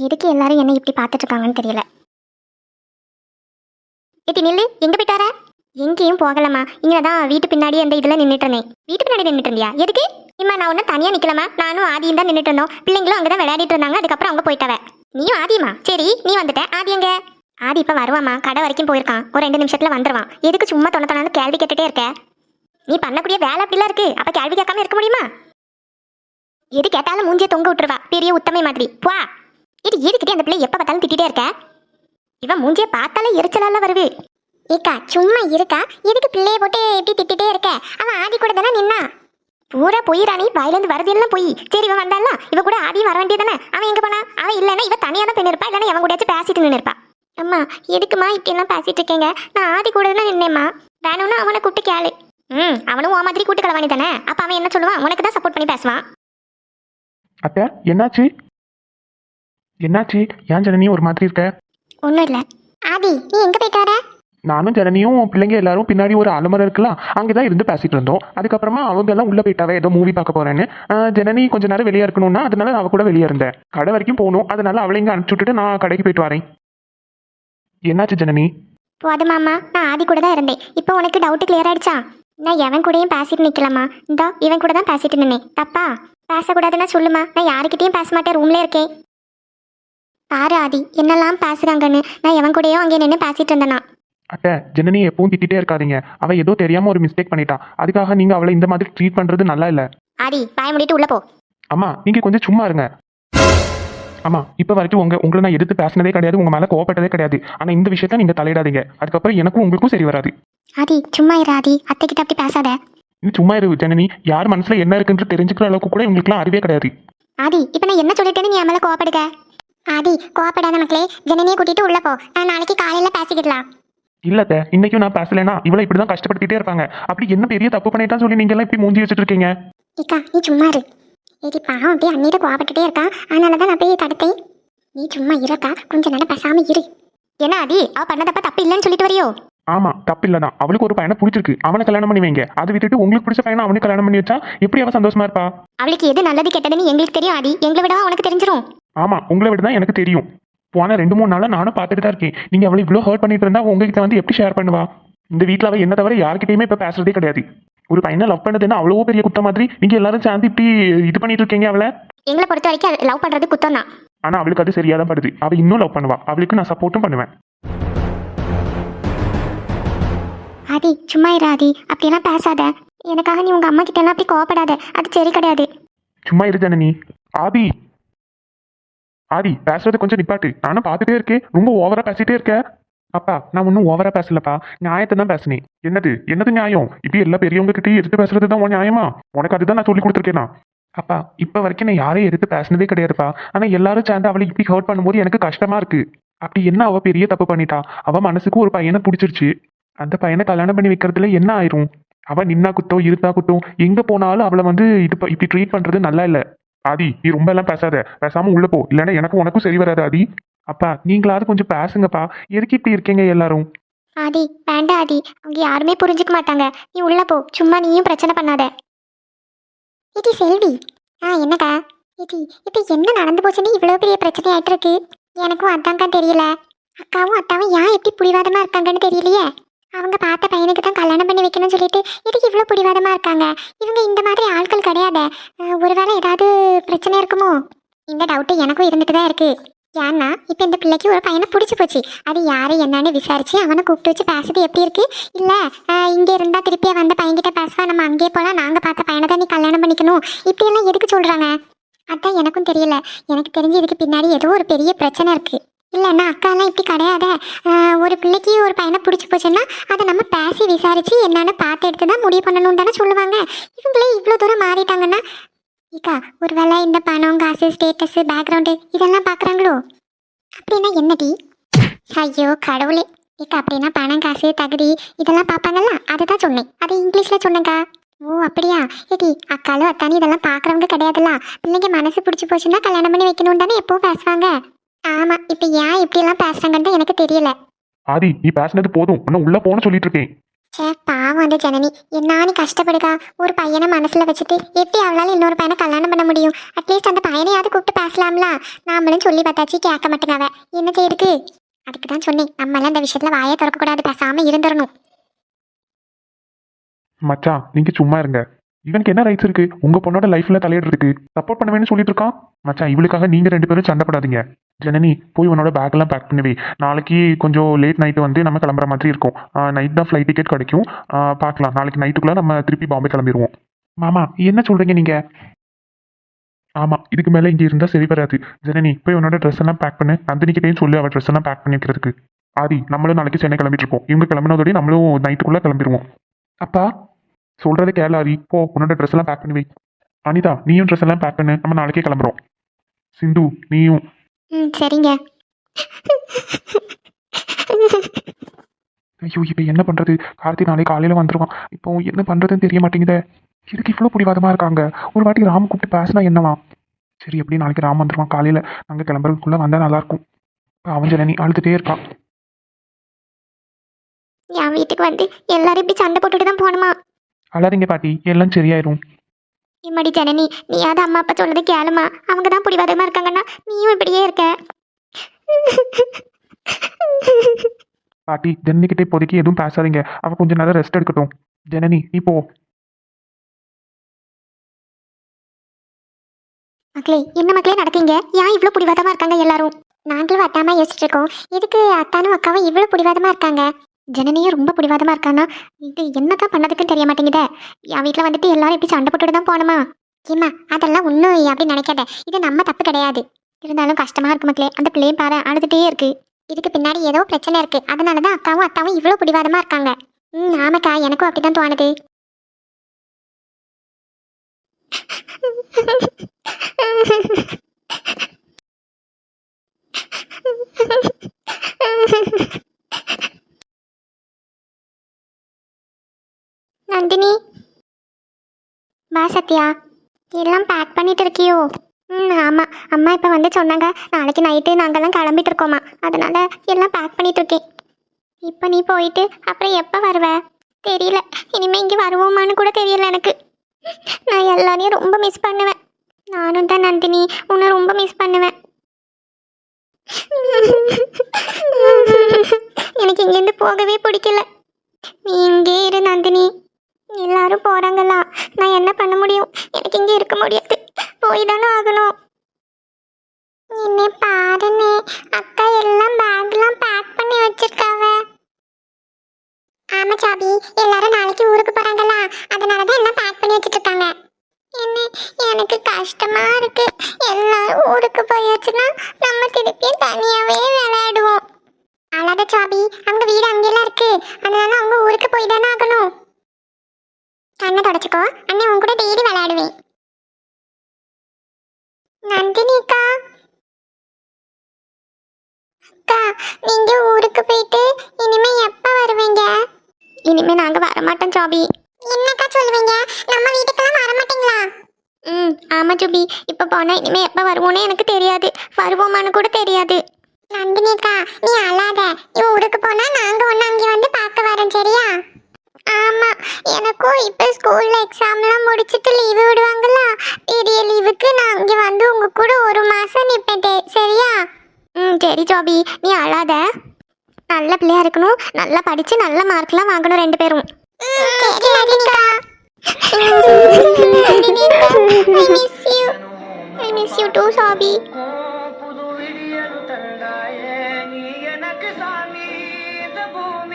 எதுக்கு எல்லாரும் என்ன இப்படி பார்த்துட்டு இருக்காங்கன்னு தெரியல. ஏட்டி நில்லு, எங்க போயிட்டு வர? எங்கேயும் போகலம்மா, இங்கே தான் வீட்டு பின்னாடி அந்த இதில் நின்றுட்டு. வீட்டு பின்னாடி நின்றுட்டு இருந்தியா? எதுக்கு? இம்மா நான் ஒன்றும் தனியாக நிற்கலம்மா, நானும் ஆதியும் தான் நின்றுட்டு இருந்தோம். பிள்ளைங்களும் அங்கே தான் விளையாடிட்டு இருந்தாங்க. அதுக்கப்புறம் அவங்க போயிட்டவ. நீயும் ஆதியுமா? சரி, நீ வந்துட்ட. ஆதி எங்க? ஆதி இப்போ வருவாம்மா, கடை வரைக்கும் போயிருக்கான். ஒரு 2 நிமிஷத்துல வந்துடுவான். எதுக்கு சும்மா தொண கேள்வி கேட்டுட்டே இருக்க? நீ பண்ணக்கூடிய வேலை அப்படிலாம் இருக்கு, அப்போ கேள்வி கேட்காம இருக்க முடியுமா? எது கேட்டாலும் மூஞ்சியை தொங்க விட்டுருவா, பெரிய உத்தமை மாதிரி. வா. இது எதுக்கிட்டே அந்த பிள்ளை எப்போ பார்த்தாலும் திட்டிகிட்டே இருக்க? இவன் மூஞ்சியை பார்த்தாலே எரிச்சலால வருது. ஏக்கா சும்மா இருக்கா, எதுக்கு பிள்ளைய போட்டு எப்படி திட்டிகிட்டே இருக்க? அவன் ஆதி கூட தானே நின்னா. பூரா பொய் ராணி, வாயிலேருந்து வரது எல்லாம் பொய். சரி இவன் வந்தால இவ கூட ஆதியும் வர வேண்டியதானே. அவன் எங்க போனா? அவன் இல்லைன்னா இவ தனியாக தான் நின்றுப்பா, இல்லைன்னா எவன் கூடயாச்சும் பேசிட்டு நின்றுப்பா. அம்மா எதுக்குமா இப்படி எல்லாம் பேசிட்டு இருக்கீங்க? நான் ஆதி கூட தான் நின்னேம்மா. வேணும்னா அவனை கூப்பிட்டு கேளு. அவனும் உன் மாதிரி கூட்டு கலவாணி தானே. அப்ப அவன் என்ன சொல்லுவான்? உனக்கு தான் சப்போர்ட் பண்ணி பேசுவான். அத்தை என்னாச்சு? என்னாச்சு? ஏன் ஜனனி ஒரு மாதிரி இருக்க? ஒன்றும் இல்லை. ஆதி நீ எங்க போயிட்டு வர? நானும் ஜனனியும் பிள்ளைங்க எல்லாரும் பின்னாடி ஒரு அலமரம் இருக்கலாம், அங்கேதான் இருந்து பேசிட்டு இருந்தோம். அதுக்கப்புறமா அவங்க எல்லாம் உள்ள போயிட்டாவே, ஏதோ மூவி பார்க்க போறேன்னு. ஜனனி கொஞ்ச நேரம் வெளியே இருக்கணும்னா அதனால அவ கூட வெளியே இருந்தேன். கடை வரைக்கும் போகணும், அதனால அவளை இங்க அனுப்பிச்சு விட்டுட்டு நான் கடைக்கு போயிட்டு வரேன். என்னாச்சு ஜனனி? போதுமாம்மா, நான் ஆதி கூட தான் இருந்தேன். இப்போ உனக்கு டவுட் கிளியர் ஆயிடுச்சா? நான் எவன் கூடயும் பேசிட்டு நிக்கலாமா? இந்தா இவன் கூட தான் பேசிட்டு நின்னேன். தப்பா? பேசக்கூடாதுன்னா சொல்லுமா, நான் யாருக்கிட்டையும் பேச மாட்டேன், ரூம்ல இருக்கேன். பாரு ஆதி என்னெல்லாம் பேசுறாங்கன்னு. நான் எவன் கூடயோ அங்கே நின்று பேசிட்டு இருந்தேனா? அத்தை ஜனனி எப்பவும் திட்டிகிட்டே இருக்காதீங்க. அவ ஏதோ தெரியாம ஒரு மிஸ்டேக் பண்ணிட்டா, அதுக்காக நீங்க அவளை இந்த மாதிரி ட்ரீட் பண்றது நல்லா இல்ல. ஆதி பாய முடிட்டு உள்ள போ. அம்மா நீங்க கொஞ்சம் சும்மா இருங்க. அம்மா இப்ப வரைக்கும் உங்களை நான் எதிர்த்து பேசினதே கிடையாது, உங்க மேல கோவப்பட்டதே கிடையாது. ஆனா இந்த விஷயத்த நீங்க தலையிடாதீங்க, அதுக்கப்புறம் எனக்கும் உங்களுக்கும் சரி வராது. ஆதி சும்மா இரு ஆதி, அத்தை கிட்ட அப்படி பேசாத. நீ சும்மா இரு ஜனனி. யார் மனசுல என்ன இருக்குன்னு தெரிஞ்சுக்கிற அளவுக்கு கூட இவங்களுக்குலாம் அறிவே கிடையாது. ஆதி இப்ப நான் என்ன சொல்லிட்டேன்னு நீ என் மேல கோவப்படுக? ஆதி கோவப்படாத மக்களே, ஜனனியை கூட்டிட்டு உள்ள போ. நான் நாளைக்கு காலையில பேசிக்கிடலாம். இல்லத்த இன்னைக்கும் நான் பேசலைன்னா இவளை இப்படிதான் கஷ்டப்படுத்திட்டே இருப்பாங்க. அப்படி என்ன பெரிய தப்பு பண்ணிட்டான்னு சொல்லி நீங்க எல்லாம் இப்படி மூஞ்சி வச்சுட்டு இருக்கீங்க? இக்கா நீ சும்மா இரு. ஏடி பாவம் அப்படியே அண்ணிட்ட கோவப்பட்டுட்டே இருக்கா, அதனாலதான் நான் போய் தடுத்தேன். நீ சும்மா இருக்கா, கொஞ்ச நேரம் பேசாம இரு. என்ன ஆதி, அவ பண்ணதப்ப தப்பு இல்லைன்னு சொல்லிட்டு வரியோ? ஆமா தப்பு இல்லதான், அவளுக்கு ஒரு பையனை பிடிச்சிருக்கு, அவனை கல்யாணம் பண்ணி வைங்க. அதை விட்டுட்டு உங்களுக்கு பிடிச்ச பையனை அவனுக்கு கல்யாணம் பண்ணி வச்சா எப்படி அவ சந்தோஷமா இருப்பா? அவளுக்கு எது நல்லது கெட்டதுன்னு எங்களுக்கு தெரியும் ஆதி, எங்களை விட உனக்கு தெரிஞ்சிரும். ஆமா உங்களை விட தான் எனக்கு தெரியும். போன 2-3 நாளா நானும் பார்த்துட்டு தான் இருக்கேன். நீங்க அவளை இவ்வளோ ஹர்ட் பண்ணிட்டு இருந்தா உங்ககிட்ட வந்து எப்படி ஷேர் பண்ணுவா? இந்த வீட்டில் அவ என்ன தவிர யார்கிட்டயுமே இப்ப பேசுறதே கிடையாது. ஒரு பையனை லவ் பண்ணதுன்னா அவ்வளோ பெரிய குற்றம் மாதிரி நீங்க எல்லாரும் சேர்ந்து இப்படி இது பண்ணிட்டு இருக்கீங்க அவளை. எங்களை பொறுத்த வரைக்கும் லவ் பண்றது குத்தம் தான். ஆனா அவளுக்கு அது சரியா தான் படுது. அவ இன்னும் லவ் பண்ணுவா, அவளுக்கு நான் சப்போர்ட்டும் பண்ணுவேன். ஆதி சும்மா இரு ஆதி, அப்படியெல்லாம் பேசாத. எனக்காக நீ உங்க அம்மா கிட்ட எல்லாம் அப்படி கோவப்படாத, அது சரி கிடையாது. சும்மா இரு ஜனனி. ஆதி ஆதி பேசுறது கொஞ்சம் நிப்பாட்டு. நானும் பார்த்துட்டே இருக்கேன், ரொம்ப ஓவரா பேசிட்டே இருக்க. அப்பா நான் ஒன்றும் ஓவரா பேசலப்பா, நியாயத்தை தான் பேசினேன். என்னது நியாயம்? இப்படி எல்லா பெரியவங்க கிட்டே எடுத்து பேசுறது தான் உன் நியாயமா? உனக்கு அதுதான் நான் சொல்லி கொடுத்துருக்கேனா? அப்பா இப்ப வரைக்கும் நான் யாரையும் எடுத்து பேசினதே கிடையாதுப்பா. ஆனா எல்லாரும் சேர்ந்து அவளை இப்படி ஹர்ட் பண்ணும்போது எனக்கு கஷ்டமா இருக்கு. அப்படி என்ன அவ பெரிய தப்பு பண்ணிட்டா? அவ மனசுக்கு ஒரு பையனை பிடிச்சிருச்சு, அந்த பையனை கல்யாணம் பண்ணி வைக்கிறதுல என்ன ஆயிரும்? அவ நின்னா குத்தோ இருந்தா குத்தோ, எங்க போனாலும் அவளை வந்து இப்படி ட்ரீட் பண்றது நல்லா இல்ல. ஆதி நீ ரொம்ப எல்லாம் பேசாத, பேசாம உள்ள போ, இல்லைன்னா எனக்கும் உனக்கும் சரி வராது. ஆதி அப்பா நீங்களாவது கொஞ்சம் பேசுங்கப்பா, எதுக்கு இப்படி இருக்கீங்க எல்லாரும்? ஆதி வேண்டாம் ஆதி, அவங்க யாருமே புரிஞ்சுக்க மாட்டாங்க. நீ உள்ள போ, சும்மா நீயும் பிரச்சனை பண்ணாத. இது செல்வி. என்னக்கா? இது இப்போ என்ன நடந்து போச்சுன்னு இவ்வளோ பெரிய பிரச்சனை ஆயிட்டு இருக்கு. எனக்கும் அதான்க்கா தெரியல. அக்காவும் அத்தாவும் ஏன் எப்படி பிடிவாதமா இருக்காங்கன்னு தெரியலையே. அவங்க பார்த்த பையனுக்கு தான் கல்யாணம் பண்ணி வைக்கணும்னு சொல்லிட்டு இதுக்கு இவ்வளோ பிடிவாதமா இருக்காங்க. இவங்க இந்த மாதிரி ஆட்கள் கிடையாது. ஒருவேளை ஏதாவது பிரச்சனை இருக்குமோ? இந்த டவுட்டு எனக்கும் இருந்துட்டு தான் இருக்கு. ஏன்னா இப்போ இந்த பிள்ளைக்கு ஒரு பையனை பிடிச்சி போச்சு. அது யாரு என்னன்னு விசாரிச்சு அவனை கூப்பிட்டு வச்சு பேசுறது எப்படி இருக்கு? இல்லை இங்கே இருந்தா திருப்பியே வந்த பையன்கிட்ட பேசுவா, நம்ம அங்கேயே போகலாம், நாங்கள் பார்த்த பையனை தான் நீ கல்யாணம் பண்ணிக்கணும், இப்படியெல்லாம் எதுக்கு சொல்கிறாங்க? அதான் எனக்கும் தெரியல. எனக்கு தெரிஞ்சு இதுக்கு பின்னாடி ஏதோ ஒரு பெரிய பிரச்சனை இருக்கு. இல்லைன்னா அக்காலாம் இப்படி கிடையாத. ஒரு பிள்ளைக்கு ஒரு பையனை பிடிச்சி போச்சுன்னா அதை நம்ம பேசி விசாரிச்சு என்னன்னு பார்த்து எடுத்து தான் முடிவு பண்ணணும் தானே சொல்லுவாங்க. இவங்களே இவ்வளோ தூரம் மாறிட்டாங்கன்னா இக்கா ஒருவேளை இந்த பணம் காசு ஸ்டேட்டஸ் பேக்ரவுண்டு இதெல்லாம் பார்க்குறாங்களோ? அப்படின்னா என்னடி? ஐயோ கடவுளே. இக்கா அப்படின்னா பணம் காசு தகுதி இதெல்லாம் பார்ப்பாங்கல்ல, அதுதான் சொன்னேன். அது இங்கிலீஷில் சொன்னேங்க்கா. ஓ அப்படியா? ஏடி அக்காலும் அத்தானி இதெல்லாம் பார்க்குறவங்க கிடையாதுல்ல. பிள்ளைங்க மனசு பிடிச்சி போச்சுன்னா கல்யாணம் பண்ணி வைக்கணும் தானே எப்பவும் பேசுவாங்க. ஆமா இப்போ ஏன் இப்படியெல்லாம் பேசுறாங்கன்னு எனக்கு தெரியல. ஆதி நீ பேசினது போதும், இன்னும் உள்ள போன்னு சொல்லிட்டு இருக்கேன். சே பாவம் அந்த ஜனனி என்னானி கஷ்டப்படுக்கா. ஒரு பையனை மனசுல வச்சுட்டு எப்படி அவளால இன்னொரு பையனை கல்யாணம் பண்ண முடியும்? அட்லீஸ்ட் அந்த பையனையாவது கூப்பிட்டு பேசலாம்ல. நாமளும் சொல்லி பார்த்தாச்சு கேட்க மாட்டேங்க. அவ என்ன செய்யுது? அதுக்கு தான் சொன்னேன், நம்மளாம் அந்த விஷயத்துல வாயை திறக்கக்கூடாது, பேசாம இருந்துடணும். மச்சான் நீங்க சும்மா இருங்க. இவனுக்கு என்ன ரைட்ஸ் இருக்கு உங்க பொண்ணோட லைஃப்ல தலையிடுறதுக்கு? சப்போர்ட் பண்ணுவேன்னு சொல்லிட்டு இருக்கான். மச்சான் இவளுக்காக நீங்க 2 பேரும் சண்டைப்படாதீங்க. ஜனனி போய் உன்னோட பேக் எல்லாம் பேக் பண்ணுவே. நாளைக்கு கொஞ்சம் லேட் நைட்டு வந்து நம்ம கிளம்புற மாதிரி இருக்கும். நைட் தான் ஃப்ளைட் டிக்கெட் கிடைக்கும். பார்க்கலாம், நாளைக்கு நைட்டுக்குள்ள நம்ம திருப்பி பாம்பே கிளம்பிடுவோம். மாமா என்ன சொல்றீங்க நீங்க? ஆமா, இதுக்கு மேல இங்க இருந்தா சரி வராது. ஜனனி போய் உன்னோட ட்ரெஸ் எல்லாம் பேக் பண்ணு. நந்தினிக்கிட்டையும் சொல்லி அவ ட்ரெஸ் எல்லாம் பேக் பண்ணி வைக்கிறதுக்கு. ஆதி நம்மளும் நாளைக்கு சென்னை கிளம்பிட்டு இருக்கோம். இவங்க கிளம்பினதோடய நம்மளும் நைட்டுக்குள்ள கிளம்பிடுவோம். அப்பா சொல்றதை கேளு ஆதி, போ உன்னோட ட்ரெஸ் எல்லாம் பேக் பண்ணி வை. அனிதா நீயும் ட்ரெஸ் எல்லாம் பேக் பண்ணு, நம்ம நாளைக்கே கிளம்புறோம். சிந்து நீயும். சரிங்க. ஐயோ இப்போ என்ன பண்றது? கார்த்தி நாளைக்கு காலையில வந்துருவான். இப்போ என்ன பண்றதுன்னு தெரிய மாட்டேங்குதே. இதுக்கு இவ்வளோ பிடிவாதமா இருக்காங்க. ஒரு வாட்டி ராம் கூப்பிட்டு பேசினா என்னவா? சரி எப்படி நாளைக்கு ராம் வந்துருவான். காலையில நாங்கள் கிளம்புறதுக்குள்ள வந்தா நல்லா இருக்கும். அவன் ஜனனி அழுதுட்டே இருக்கான். என் வீட்டுக்கு வந்து எல்லாரும் இப்படி சண்டை போட்டுட்டு தான் போகணுமா? அழாதீங்க பாட்டி, எல்லாம் சரியாயிரும். இம்மாடி ஜனனி நீயாவது அம்மா அப்பா சொல்றது கேளுமா. அவங்க தான் பிடிவாதமா இருக்காங்கன்னா நீயும் இப்படியே இருக்க. பாட்டி ஜனனி கிட்டே இப்போதைக்கு எதுவும் பேசாதீங்க. அவ கொஞ்ச நேரம் ரெஸ்ட் எடுக்கட்டும். ஜனனி நீ போ. மக்களே என்ன மக்களே நடக்கீங்க? ஏன் இவ்வளோ பிடிவாதமா இருக்காங்க எல்லாரும்? நாங்களும் அத்தாமா யோசிச்சுட்டு இருக்கோம், எதுக்கு அத்தானும் அக்காவும் இவ்வளோ பிடிவாதமா இருக்காங்க? ஜனனியும் ரொம்ப பிடிவாதமா இருக்கானா? இது என்னதான் பண்ணதுக்குன்னு தெரிய மாட்டேங்குதே. என் வீட்டில் வந்துட்டு எல்லாரும் இப்படி சண்டை போட்டுட்டு தான் போகணுமா? ஏம்மா அதெல்லாம் ஒன்றும் அப்படி நினைக்காத, இது நம்ம தப்பு கிடையாது. இருந்தாலும் கஷ்டமா இருக்கு மக்களே. அந்த பிள்ளையை பாரு அழுதுகிட்டே இருக்கு. இதுக்கு பின்னாடி ஏதோ பிரச்சனை இருக்கு. அதனால தான் அக்காவும் அத்தாவும் இவ்வளோ பிடிவாதமா இருக்காங்க. ஆமாக்கா எனக்கும் அப்படிதான் தோணுது. நந்தினி வா. சத்யா எல்லாம் பேக் பண்ணிட்டு இருக்கியோ? ஆமாம், அம்மா இப்போ வந்து சொன்னாங்க நாளைக்கு நைட்டு நாங்கள்லாம் கிளம்பிட்டு இருக்கோமா, அதனால எல்லாம் பேக் பண்ணிட்டு இருக்கேன். இப்போ நீ போயிட்டு அப்புறம் எப்போ வருவ தெரியல. இனிமேல் இங்கே வருவோமான்னு கூட தெரியல எனக்கு. நான் எல்லாரையும் ரொம்ப மிஸ் பண்ணுவேன். நானும் தான் நந்தினி, உன்னை ரொம்ப மிஸ் பண்ணுவேன். எனக்கு இங்கேருந்து போகவே பிடிக்கல. நீ இங்கே இரு நந்தினி. எல்லாரும் போறாங்களா, நான் என்ன பண்ண முடியும்? எனக்கு இங்கே இருக்க முடியாது, போய் தானே ஆகணும். என்னை பாருன்னு அக்கா எல்லாம் பேக்லாம் பேக் பண்ணி வச்சிருக்காவ. ஆமா சாபி, எல்லாரும் நாளைக்கு ஊருக்கு போறாங்களா, அதனாலதான் எல்லாம் பேக் பண்ணி வச்சிட்டு இருக்காங்க. எனக்கு கஷ்டமா இருக்கு. எல்லாரும் ஊருக்கு போயாச்சுன்னா நம்ம திருப்பியும் தனியாவே விளையாடுவோம். அழாத சாபி, அவங்க வீடு அங்கெல்லாம் இருக்கு, அதனால அவங்க ஊருக்கு போய் தானே ஆகணும். கண்ணை தொடச்சிக்கோ, அண்ணன் உன் கூட டெய்லி விளையாடுவேன். நந்தினிக்கா அக்கா, நீங்க ஊருக்கு போயிட்டு இனிமே எப்ப வருவீங்க? இனிமே நாங்க வரமாட்டோம் ஜாபி. என்னக்கா சொல்லுவீங்க? நம்ம வீட்டுக்கெல்லாம் வரமாட்டீங்களா? ஆமா ஜூபி, இப்ப போனா இனிமே எப்ப வருவோன்னு எனக்கு தெரியாது, வருவோமான்னு கூட தெரியாது. நந்தினிக்கா நீ அழாத, நீ ஊருக்கு போனா நாங்க ஒன்னு அங்கே வந்து பார்க்க வரோம், சரியா? ஆமா, எனக்கும் இப்ப ஸ்கூல்ல எக்ஸாம்லாம் முடிச்சிட்டு லீவு விடுவாங்களா, பெரிய லீவுக்கு நான் இங்க வந்து உங்க கூட ஒரு மாசம் நிப்பேன், சரியா? சரி ஜாபி, நீ அழாத. நல்ல பிள்ளையா இருக்கணும், நல்லா படிச்சு நல்ல மார்க்லாம் வாங்கணும் 2 பேரும். சரி நந்தினிகா. I miss you too, Sabi. புது விடியல் தந்தாயே நீ எனக்கு சாமி, இந்த பூமி